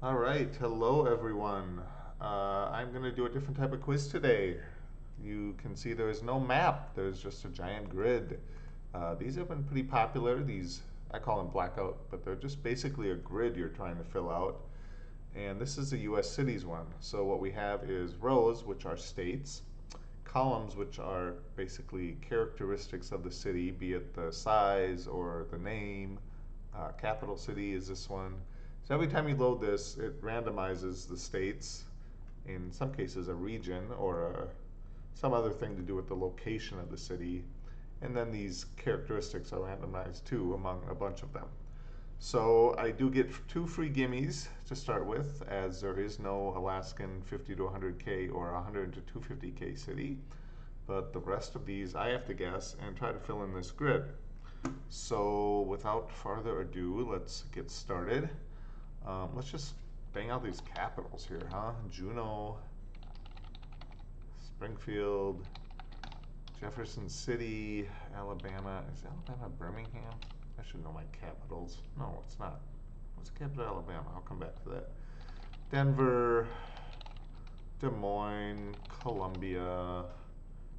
All right, hello everyone. I'm going to do a different type of quiz today. You can see there is no map, there's just a giant grid. These have been pretty popular. I call them blackout, but they're just basically a grid you're trying to fill out. And this is the US cities one. So what we have is rows, which are states, columns, which are basically characteristics of the city, be it the size or the name. Capital city is this one. So every time you load this, it randomizes the states, in some cases a region or some other thing to do with the location of the city. And then these characteristics are randomized too among a bunch of them. So I do get two free gimmies to start with, as there is no Alaskan 50 to 100K or 100 to 250K city. But the rest of these I have to guess and try to fill in this grid. So without further ado, let's get started. Let's just bang out these capitals here, huh? Juneau, Springfield, Jefferson City, Alabama. Is Alabama Birmingham? I should know my capitals. No, it's not. What's the capital of Alabama? I'll come back to that. Denver, Des Moines, Columbia,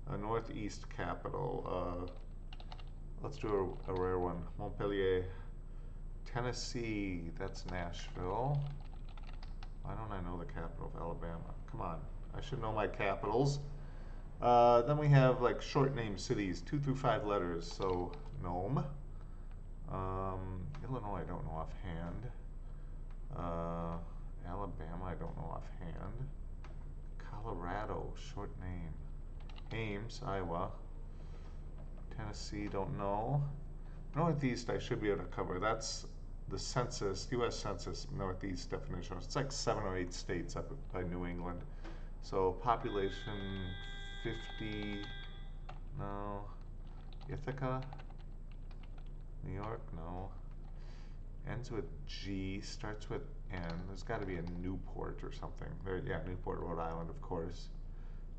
a northeast capital. Let's do a rare one. Montpelier, Tennessee. That's Nashville. Why don't I know the capital of Alabama? Come on, I should know my capitals. Then we have like short name cities, 2 through 5 letters. So Nome, Illinois, I don't know offhand. Alabama, I don't know offhand. Colorado, short name. Ames, Iowa. Tennessee, don't know. Northeast, I should be able to cover. That's the census, U.S. Census Northeast definition. It's like 7 or 8 states up by New England. So population 50, no. Ithaca, New York, no. Ends with G, starts with N. There's got to be a Newport or something. Yeah, Newport, Rhode Island, of course.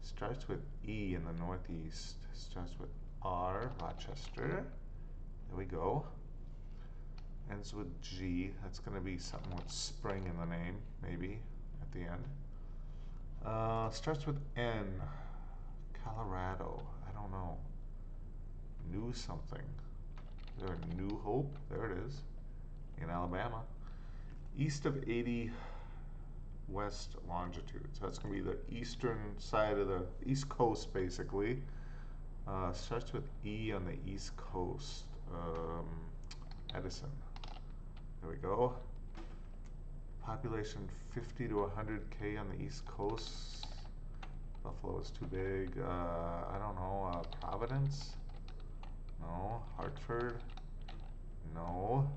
Starts with E in the Northeast. Starts with R, Rochester. There we go. Ends with G. That's going to be something with spring in the name, maybe, at the end. Starts with N. Colorado. I don't know. New something. Is there a New Hope? There it is. In Alabama. East of 80 west longitude. So that's going to be the eastern side of the East Coast, basically. Starts with E on the East Coast. Edison. There we go. Population 50 to 100K on the East Coast. Buffalo is too big. I don't know. Providence? No. Hartford? No.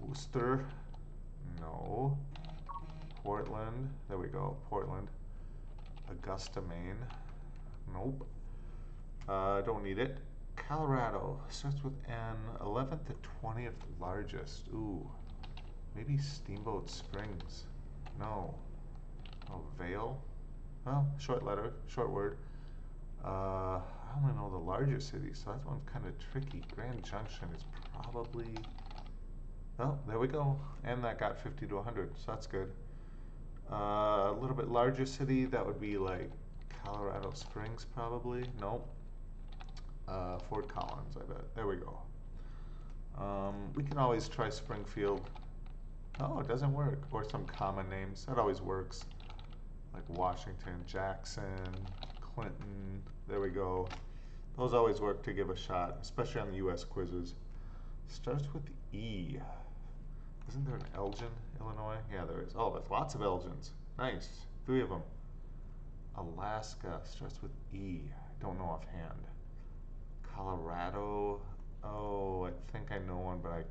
Worcester? No. Portland? There we go. Portland. Augusta, Maine? Nope. Don't need it. Colorado starts with N. 11th to 20th largest. Ooh. Maybe Steamboat Springs. No. Oh, Vale? Well, short letter, short word. I only know the larger cities, so that one's kind of tricky. Grand Junction is probably. Oh, there we go. And that got 50 to 100, so that's good. A little bit larger city, that would be like Colorado Springs, probably. Nope. Fort Collins, I bet. There we go. We can always try Springfield. Oh, it doesn't work. Or some common names. That always works. Like Washington, Jackson, Clinton. There we go. Those always work to give a shot, especially on the US quizzes. Starts with E. Isn't there an Elgin, Illinois? Yeah, there is. Oh, there's lots of Elgins. Nice. 3 of them. Alaska starts with E. I don't know offhand. Colorado. Oh, I think I know one, but I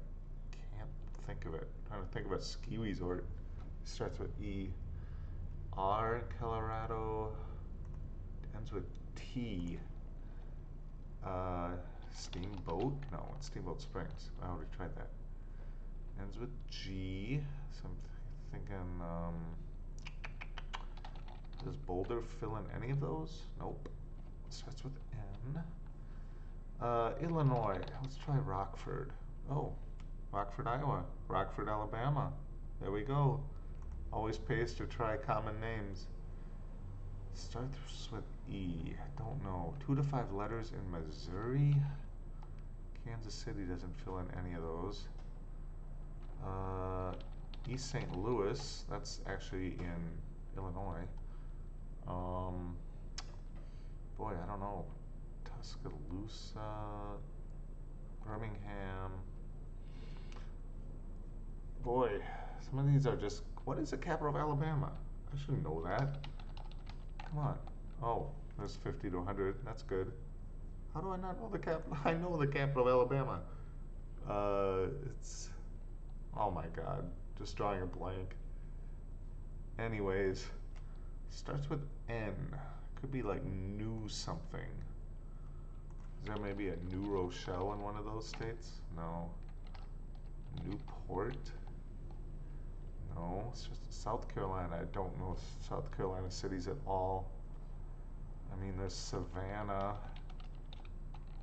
can't think of it. I'm trying to think of a ski resort. Starts with E. R, Colorado. Ends with T. Steamboat? No, it's Steamboat Springs. I already tried that. Ends with G. So I'm thinking, does Boulder fill in any of those? Nope. Starts with N. Illinois. Let's try Rockford. Oh, Rockford, Iowa. Rockford, Alabama. There we go. Always pays to try common names. Starts with E. Don't know. 2 to 5 letters in Missouri. Kansas City doesn't fill in any of those. East St. Louis. That's actually in Illinois. Boy, I don't know. Tuscaloosa, Birmingham. Boy, some of these are just. What is the capital of Alabama? I should know that. Come on. Oh, there's 50 to 100. That's good. How do I not know the capital? I know the capital of Alabama. It's. Oh my God. Just drawing a blank. Anyways, starts with N. Could be like New something. Is there maybe a New Rochelle in one of those states? No. Newport? No. It's just South Carolina. I don't know South Carolina cities at all. I mean, there's Savannah.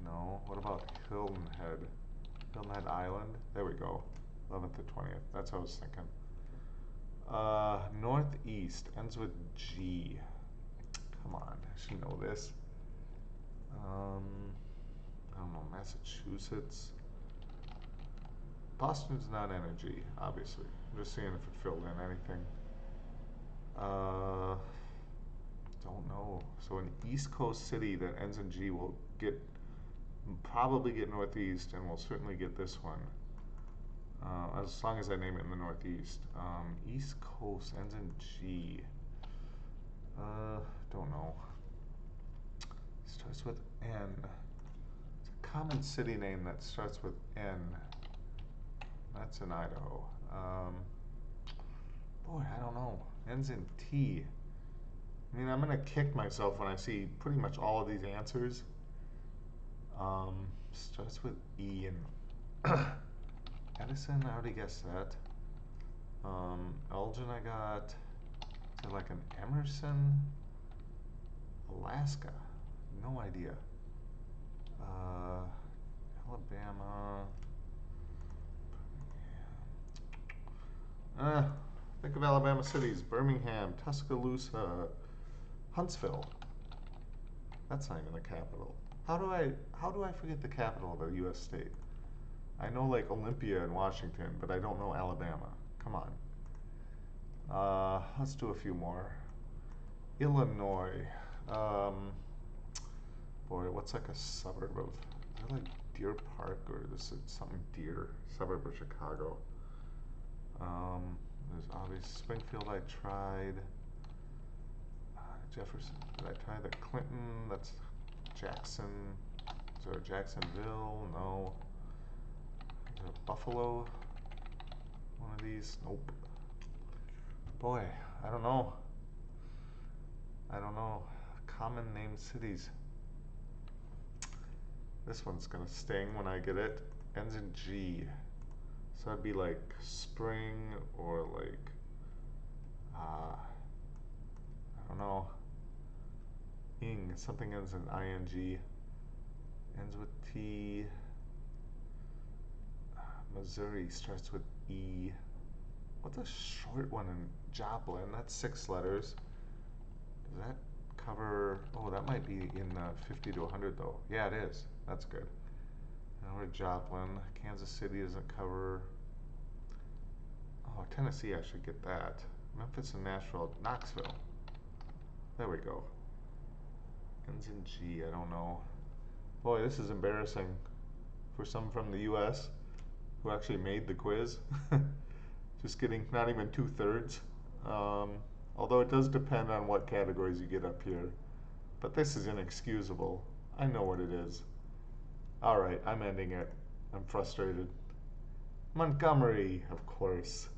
No. What about Hilton Head? Hilton Head Island? There we go. 11th to 20th. That's what I was thinking. Northeast ends with G. Come on, I should know this. I don't know, Massachusetts. Boston's not energy, obviously. I'm just seeing if it filled in anything. Don't know. So an East Coast city that ends in G will probably get Northeast, and we'll certainly get this one. As long as I name it in the Northeast. East Coast ends in G. Don't know. Starts with N. It's a common city name that starts with N. That's in Idaho. Boy, I don't know. Ends in T. I mean, I'm gonna kick myself when I see pretty much all of these answers. Starts with E and Edison, I already guessed that. Elgin, I got. Is it like an Emerson? Alaska, no idea. Alabama. Think of Alabama cities: Birmingham, Tuscaloosa, Huntsville. That's not even the capital. How do I forget the capital of a U.S. state? I know like Olympia and Washington, but I don't know Alabama. Come on. Let's do a few more. Illinois. Boy, what's like a suburb of? Is it like Deer Park or this is something Deer? Suburb of Chicago. There's obvious Springfield. I tried. Jefferson. Did I try the Clinton? That's Jackson. Is there a Jacksonville? No. Is there a Buffalo? One of these? Nope. Boy, I don't know. Common name cities. This one's gonna sting when I get it. Ends in G. So that'd be like spring or like, I don't know. Ing. Something ends in ing. Ends with T. Missouri starts with E. What's a short one in Joplin? That's 6 letters. Does that cover? Oh, that might be in 50 to 100 though. Yeah, it is. That's good. Now we're Joplin. Kansas City doesn't cover. Oh, Tennessee, I should get that. Memphis and Nashville. Knoxville. There we go. Ends in G. I don't know. Boy, this is embarrassing for some from the U.S. who actually made the quiz. Just getting not even 2/3. Although it does depend on what categories you get up here. But this is inexcusable. I know what it is. Alright, I'm ending it. I'm frustrated. Montgomery, of course.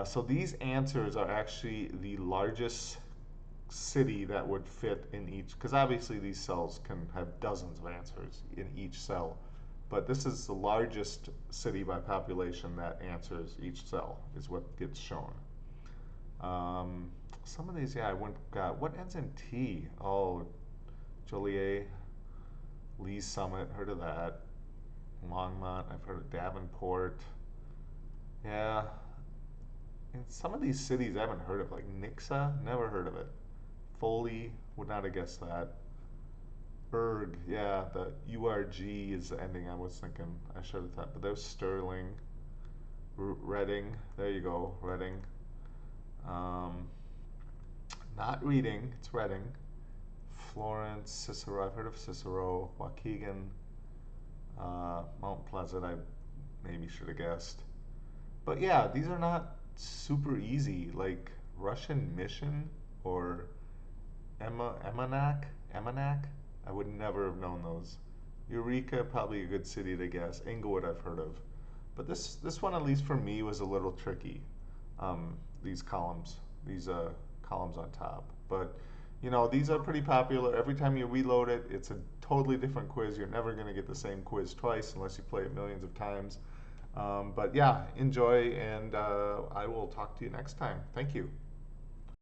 So these answers are actually the largest city that would fit in each, because obviously these cells can have dozens of answers in each cell. But this is the largest city by population that answers each cell, is what gets shown. Some of these, yeah, I wouldn't got. What ends in T? Oh, Joliet, Lee's Summit, heard of that. Longmont, I've heard of Davenport. Yeah, some of these cities I haven't heard of, like Nixa, never heard of it. Foley, would not have guessed that. Berg, yeah, the URG is the ending I was thinking. I should have thought, but there's Sterling. Reading, there you go, Reading. Um, Not Reading, it's Reading. Florence, Cicero, I've heard of Cicero. Waukegan, Mount Pleasant, I maybe should have guessed. But yeah, these are not super easy. Like Russian Mission or Emanak. I would never have known those. Eureka, probably a good city to guess. Inglewood, I've heard of. But this one, at least for me, was a little tricky. These columns on top. But you know, these are pretty popular. Every time you reload it, it's a totally different quiz. You're never going to get the same quiz twice unless you play it millions of times. But yeah, enjoy, and I will talk to you next time. Thank you.